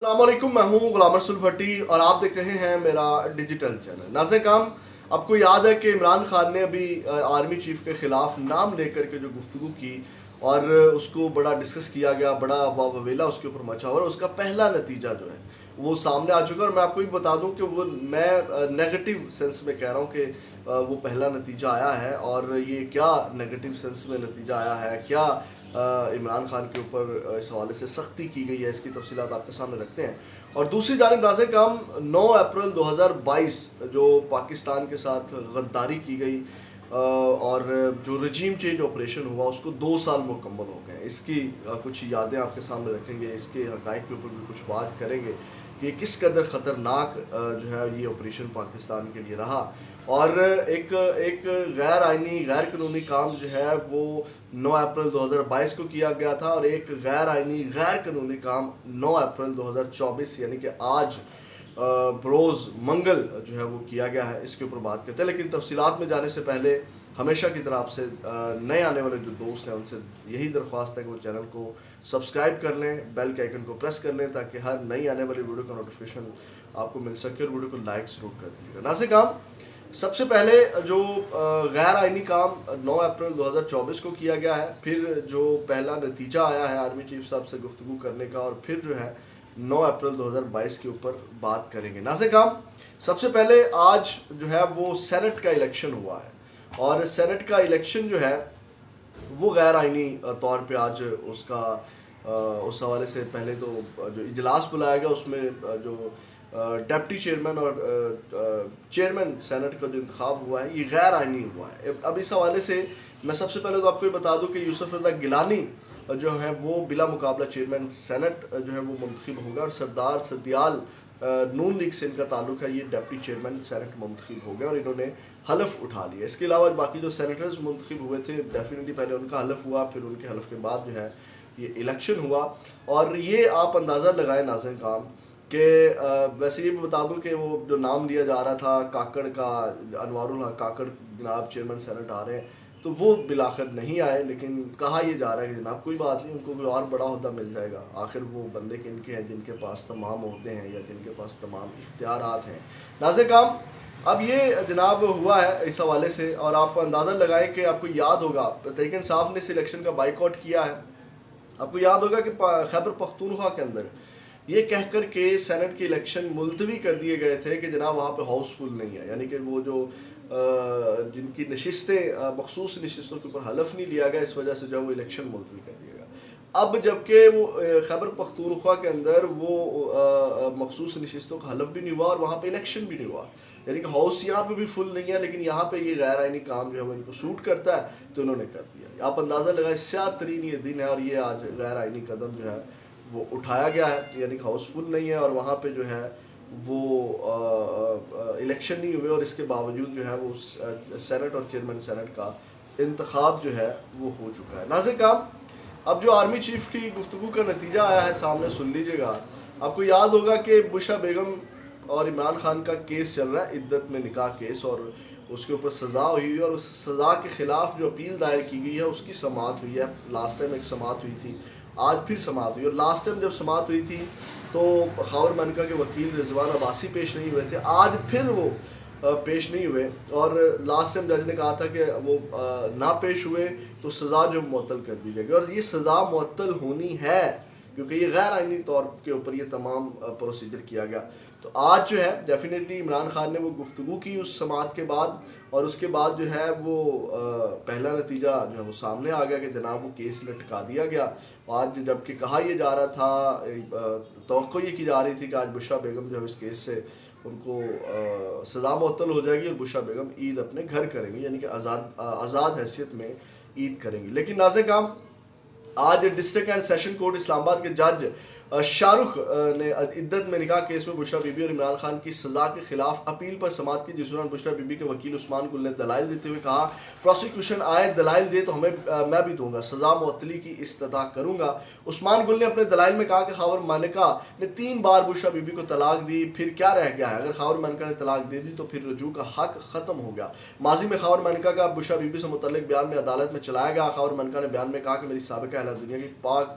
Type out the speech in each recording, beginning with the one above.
السلام علیکم، میں ہوں غلام رسول بھٹی اور آپ دیکھ رہے ہیں میرا ڈیجیٹل چینل۔ ناظرین کرام، آپ کو یاد ہے کہ عمران خان نے ابھی آرمی چیف کے خلاف نام لے کر کے جو گفتگو کی اور اس کو بڑا ڈسکس کیا گیا، بڑا واویلا اس کے اوپر مچا ہوا، اور اس کا پہلا نتیجہ جو ہے وہ سامنے آ چکا ہے۔ اور میں آپ کو بھی بتا دوں کہ وہ میں نیگیٹو سینس میں کہہ رہا ہوں کہ وہ پہلا نتیجہ آیا ہے، اور یہ کیا نیگیٹو سینس میں نتیجہ آیا ہے، کیا عمران خان کے اوپر اس حوالے سے سختی کی گئی ہے، اس کی تفصیلات آپ کے سامنے رکھتے ہیں۔ اور دوسری جانب ناظرین کرام، 9 اپریل 2022 جو پاکستان کے ساتھ غداری کی گئی اور جو رجیم چینج آپریشن ہوا، اس کو 2 سال مکمل ہو گئے۔ اس کی کچھ یادیں آپ کے سامنے رکھیں گے، اس کے حقائق کے اوپر بھی کچھ بات کریں گے کہ کس قدر خطرناک جو ہے یہ آپریشن پاکستان کے لیے رہا، اور ایک غیر آئینی غیر قانونی کام جو ہے وہ 9 اپریل 2022 کو کیا گیا تھا، اور ایک غیر آئینی غیر قانونی کام 9 اپریل 2024 یعنی کہ آج بروز منگل جو ہے وہ کیا گیا ہے۔ اس کے اوپر بات کرتے ہیں، لیکن تفصیلات میں جانے سے پہلے ہمیشہ کی طرح آپ سے نئے آنے والے جو دوست ہیں ان سے یہی درخواست ہے کہ وہ چینل کو سبسکرائب کر لیں، بیل کے آئیکن کو پریس کر لیں تاکہ ہر نئی آنے والی ویڈیو کا نوٹیفیکیشن آپ کو مل سکے، اور ویڈیو کو لائک ضرور کر دیجیے گا۔ ناظرین کرام، سب سے پہلے جو غیر آئینی کام 9 اپریل 2024 کو کیا گیا ہے، پھر جو پہلا نتیجہ آیا ہے آرمی چیف صاحب سے گفتگو کرنے کا، اور پھر جو ہے 9 اپریل 2022 کے اوپر بات کریں گے۔ ناظرین کرام، سب سے پہلے آج جو ہے وہ سینٹ کا الیکشن ہوا ہے، اور سینٹ کا الیکشن جو ہے وہ غیر آئینی طور پہ آج اس کا اس حوالے سے پہلے تو جو اجلاس بلایا گیا اس میں جو ڈپٹی چیئرمین اور چیئرمین سینٹ کا جو انتخاب ہوا ہے یہ غیر آئینی ہوا ہے۔ اب اس حوالے سے میں سب سے پہلے تو آپ کو یہ بتا دوں کہ یوسف رضا گیلانی جو ہیں وہ بلا مقابلہ چیئرمین سینٹ جو ہے وہ منتخب ہوگا، اور سردار سدیال نون لیگ سے ان کا تعلق ہے، یہ ڈپٹی چیئرمین سینٹ منتخب ہو گئے اور انہوں نے حلف اٹھا لیا۔ اس کے علاوہ باقی جو سینیٹرز منتخب ہوئے تھے ڈیفینیٹلی پہلے ان کا حلف ہوا، پھر ان کے حلف کے بعد جو ہے یہ الیکشن ہوا۔ اور یہ آپ اندازہ لگائیں ناظرین کرام کہ ویسے یہ بھی بتا دوں کہ وہ جو نام لیا جا رہا تھا کاکڑ کا، انوار الحق کاکڑ جناب چیئرمین سینٹ آ رہے ہیں، تو وہ بالآخر نہیں آئے، لیکن کہا یہ جا رہا ہے کہ جناب کوئی بات نہیں، ان کو کوئی اور بڑا عہدہ مل جائے گا، آخر وہ بندے کن کے ہیں جن کے پاس تمام عہدے ہیں یا جن کے پاس تمام اختیارات ہیں۔ ناظرین کرام، اب یہ جناب ہوا ہے اس حوالے سے، اور آپ اندازہ لگائیں کہ آپ کو یاد ہوگا تحریک انصاف نے اس الیکشن کا بائیکاٹ کیا ہے۔ آپ کو یاد ہوگا کہ خیبر پختونخوا کے اندر یہ کہہ کر کے سینٹ کے الیکشن ملتوی کر دیے گئے تھے کہ جناب وہاں پہ ہاؤس فل نہیں ہے، یعنی کہ وہ جو جن کی نشستیں مخصوص نشستوں کے اوپر حلف نہیں لیا گیا، اس وجہ سے جو وہ الیکشن ملتوی کر دیا گیا۔ اب جبکہ وہ خیبر پختونخوا کے اندر وہ مخصوص نشستوں کا حلف بھی نہیں ہوا اور وہاں پہ الیکشن بھی نہیں ہوا، یعنی کہ ہاؤس یہاں پہ بھی فل نہیں ہے، لیکن یہاں پہ یہ غیر آئینی کام جو ہے وہ ان کو سوٹ کرتا ہے تو انہوں نے کر دیا۔ آپ اندازہ لگائیں، سیاہ ترین یہ دن ہے اور یہ آج غیر آئینی قدم جو ہے وہ اٹھایا گیا ہے، یعنی کہ ہاؤس فل نہیں ہے اور وہاں پہ جو ہے وہ الیکشن نہیں ہوئے، اور اس کے باوجود جو ہے وہ سینٹ اور چیئرمین سینٹ کا انتخاب جو ہے وہ ہو چکا ہے۔ ناظرین کرام، اب جو آرمی چیف کی گفتگو کا نتیجہ آیا ہے سامنے سن لیجئے گا۔ آپ کو یاد ہوگا کہ بشرا بیگم اور عمران خان کا کیس چل رہا ہے، عدت میں نکاح کیس، اور اس کے اوپر سزا ہوئی ہے، اور اس سزا کے خلاف جو اپیل دائر کی گئی ہے اس کی سماعت ہوئی ہے۔ لاسٹ ٹائم ایک سماعت ہوئی تھی، آج پھر سماعت ہوئی، اور لاسٹ ٹائم جب سماعت ہوئی تھی تو خاور ملکہ کے وکیل رضوان عباسی پیش نہیں ہوئے تھے، آج پھر وہ پیش نہیں ہوئے، اور لاسٹ ٹائم جج نے کہا تھا کہ وہ نہ پیش ہوئے تو سزا جو معطل کر دی جائے گی، اور یہ سزا معطل ہونی ہے کیونکہ یہ غیر آئینی طور کے اوپر یہ تمام پروسیجر کیا گیا۔ تو آج جو ہے ڈیفینیٹلی عمران خان نے وہ گفتگو کی اس سماعت کے بعد، اور اس کے بعد جو ہے وہ پہلا نتیجہ جو ہے وہ سامنے آ گیا کہ جناب وہ کیس لٹکا دیا گیا۔ آج جب کہ کہا یہ جا رہا تھا، توقع یہ کی جا رہی تھی کہ آج بشرا بیگم جو ہے اس کیس سے ان کو سزا معطل ہو جائے گی اور بشرا بیگم عید اپنے گھر کریں گی، یعنی کہ آزاد حیثیت میں عید کریں گی۔ لیکن ناظرین کرام، آج ڈسٹرکٹ اینڈ سیشن کورٹ اسلام آباد کے جج شاہ رخ نے عدت میں نکاح کیس میں بشرا بی بی اور عمران خان کی سزا کے خلاف اپیل پر سماعت کی، جس دوران بشرا بی بی کے وکیل عثمان گل نے دلائل دیتے ہوئے کہا پروسیکیوشن آئے دلائل دے تو میں بھی دوں گا، سزا معطلی کی استدعا کروں گا۔ عثمان گل نے اپنے دلائل میں کہا کہ خاور مانکا نے 3 بار بشرا بی بی کو طلاق دی، پھر کیا رہ گیا ہے؟ اگر خاور مانکا نے طلاق دے دی تو پھر رجوع کا حق ختم ہو گیا۔ ماضی میں خاور مانکا کا بشرا بی بی سے متعلق بیان میں عدالت میں چلایا گیا۔ خاور مانکا نے بیان میں کہا کہ میری سابقہ اہل دنیا کی پاک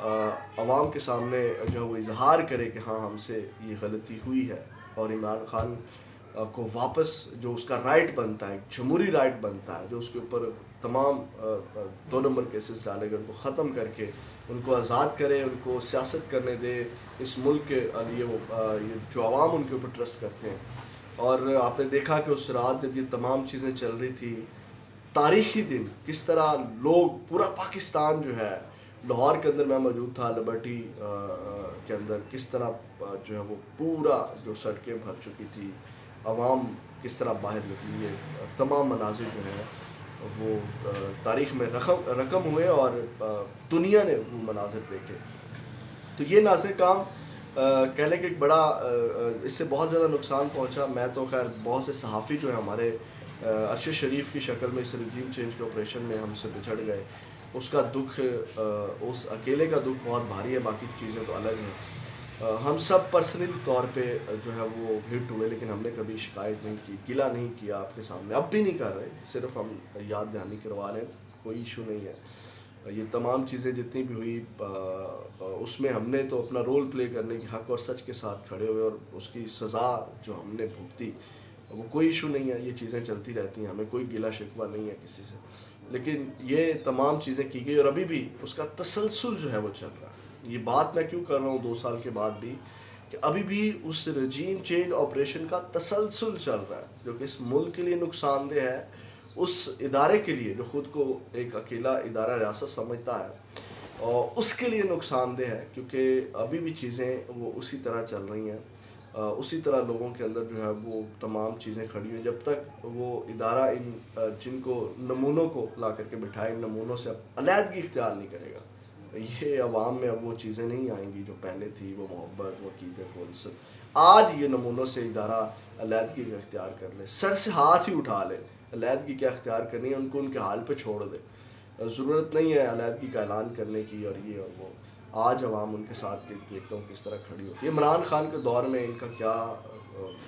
عوام کے سامنے جو ہے وہ اظہار کرے کہ ہاں ہم سے یہ غلطی ہوئی ہے، اور عمران خان کو واپس جو اس کا رائٹ بنتا ہے، جمہوری رائٹ بنتا ہے، جو اس کے اوپر تمام 2 نمبر کیسز ڈالے گئے ان کو ختم کر کے ان کو آزاد کرے، ان کو سیاست کرنے دے اس ملک کے لیے، وہ یہ جو عوام ان کے اوپر ٹرسٹ کرتے ہیں۔ اور آپ نے دیکھا کہ اس رات جب یہ تمام چیزیں چل رہی تھی، تاریخی دن، کس طرح لوگ، پورا پاکستان جو ہے، لاہور کے اندر میں موجود تھا، لبرٹی کے اندر، کس طرح جو ہے وہ پورا جو سڑکیں بھر چکی تھی، عوام کس طرح باہر نکلی ہے، تمام مناظر جو ہیں وہ تاریخ میں رقم ہوئے، اور دنیا نے وہ مناظر دیکھے۔ تو یہ ناظر کام کہہ لیں کہ ایک بڑا اس سے بہت زیادہ نقصان پہنچا۔ میں تو خیر بہت سے صحافی جو ہیں ہمارے عرش شریف کی شکل میں اس رجیم چینج کے آپریشن میں ہم سے بچھڑ گئے، اس کا دکھ، اس اکیلے کا دکھ بہت بھاری ہے، باقی چیزیں تو الگ ہیں۔ ہم سب پرسنل طور پہ جو ہے وہ ہٹ ہوئے، لیکن ہم نے کبھی شکایت نہیں کی، گلہ نہیں کیا آپ کے سامنے، اب بھی نہیں کر رہے، صرف ہم یاد دہانی کروا رہے ہیں، کوئی ایشو نہیں ہے۔ یہ تمام چیزیں جتنی بھی ہوئی، اس میں ہم نے تو اپنا رول پلے کرنے کی حق اور سچ کے ساتھ کھڑے ہوئے، اور اس کی سزا جو ہم نے بھگتی وہ کوئی ایشو نہیں ہے، یہ چیزیں چلتی رہتی ہیں، ہمیں کوئی گلہ شکوہ نہیں ہے کسی سے، لیکن یہ تمام چیزیں کی گئی، اور ابھی بھی اس کا تسلسل جو ہے وہ چل رہا ہے۔ یہ بات میں کیوں کر رہا ہوں 2 سال کے بعد بھی، کہ ابھی بھی اس رجیم چینج آپریشن کا تسلسل چل رہا ہے، جو کہ اس ملک کے لیے نقصان دہ ہے، اس ادارے کے لیے جو خود کو ایک اکیلا ادارہ ریاست سمجھتا ہے، اور اس کے لیے نقصان دہ ہے، کیونکہ ابھی بھی چیزیں وہ اسی طرح چل رہی ہیں، اسی طرح لوگوں کے اندر جو ہے وہ تمام چیزیں کھڑی ہوئی، جب تک وہ ادارہ ان جن کو نمونوں کو لا کر کے بٹھائے، ان نمونوں سے علیحدگی اختیار نہیں کرے گا، یہ عوام میں اب وہ چیزیں نہیں آئیں گی جو پہلے تھی، وہ محبت، وہ عقیدت، وہ انصت۔ آج یہ نمونوں سے ادارہ علیحدگی کا اختیار کر لے، سر سے ہاتھ ہی اٹھا لے، علیحدگی کیا اختیار کرنی ہے، ان کو ان کے حال پہ چھوڑ دے، ضرورت نہیں ہے علیحدگی کا اعلان کرنے کی، اور یہ اور وہ۔ آج عوام ان کے ساتھ دیکھتا ہوں کس طرح کھڑی ہوتی ہے، عمران خان کے دور میں ان کا کیا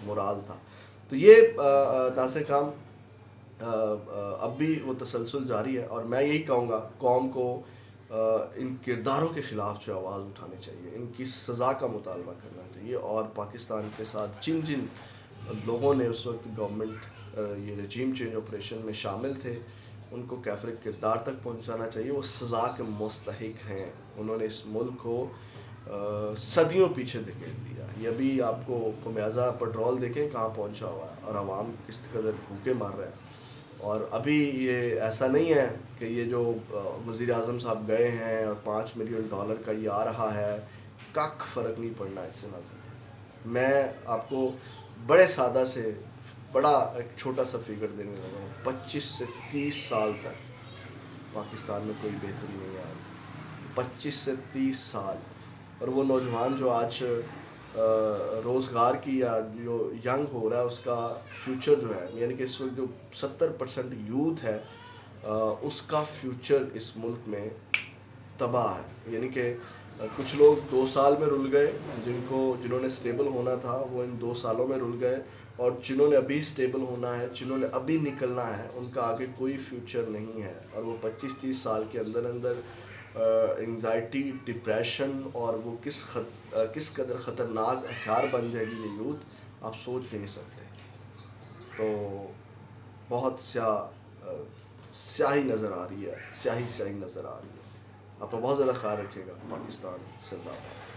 مرال تھا۔ تو یہ ناصر کام اب بھی وہ تسلسل جاری ہے، اور میں یہی کہوں گا قوم کو ان کرداروں کے خلاف جو آواز اٹھانی چاہیے، ان کی سزا کا مطالبہ کرنا چاہیے، اور پاکستان کے ساتھ جن جن لوگوں نے اس وقت گورنمنٹ یہ رجیم چینج آپریشن میں شامل تھے، ان کو کیفر کردار تک پہنچانا چاہیے، وہ سزا کے مستحق ہیں، انہوں نے اس ملک کو صدیوں پیچھے دھکیل دیا۔ یہ ابھی آپ کو خمیازہ پٹرول دیکھیں کہاں پہنچا ہوا ہے، اور عوام کس قدر بھوکے مار رہے ہیں۔ اور ابھی یہ ایسا نہیں ہے کہ یہ جو وزیر اعظم صاحب گئے ہیں اور $5 ملین کا یہ آ رہا ہے، کک فرق نہیں پڑنا اس سے نظر۔ میں آپ کو بڑے سادہ سے بڑا ایک چھوٹا سا فگر دینے لگا ہوں، 25 سے 30 سال تک پاکستان میں کوئی بہتری نہیں آئی، 25 سے 30 سال۔ اور وہ نوجوان جو آج روزگار کی، یا جو ینگ ہو رہا ہے، اس کا فیوچر جو ہے، یعنی کہ اس وقت جو 70% یوتھ ہے، اس کا فیوچر اس ملک میں تباہ ہے۔ یعنی کہ کچھ لوگ 2 سال میں رل گئے، جنہوں نے سٹیبل ہونا تھا وہ ان 2 سالوں میں رل گئے، اور جنہوں نے ابھی سٹیبل ہونا ہے، جنہوں نے ابھی نکلنا ہے، ان کا آگے کوئی فیوچر نہیں ہے، اور وہ 25-30 سال کے اندر اندر انگزائٹی، ڈپریشن، اور وہ کس قدر خطرناک ہتھیار بن جائے گی یہ یوتھ، آپ سوچ بھی نہیں سکتے۔ تو بہت سیاہی نظر آ رہی ہے، سیاہی نظر آ رہی ہے۔ اپنا بہت زیادہ خیال رکھیے گا۔ پاکستان زندہ باد۔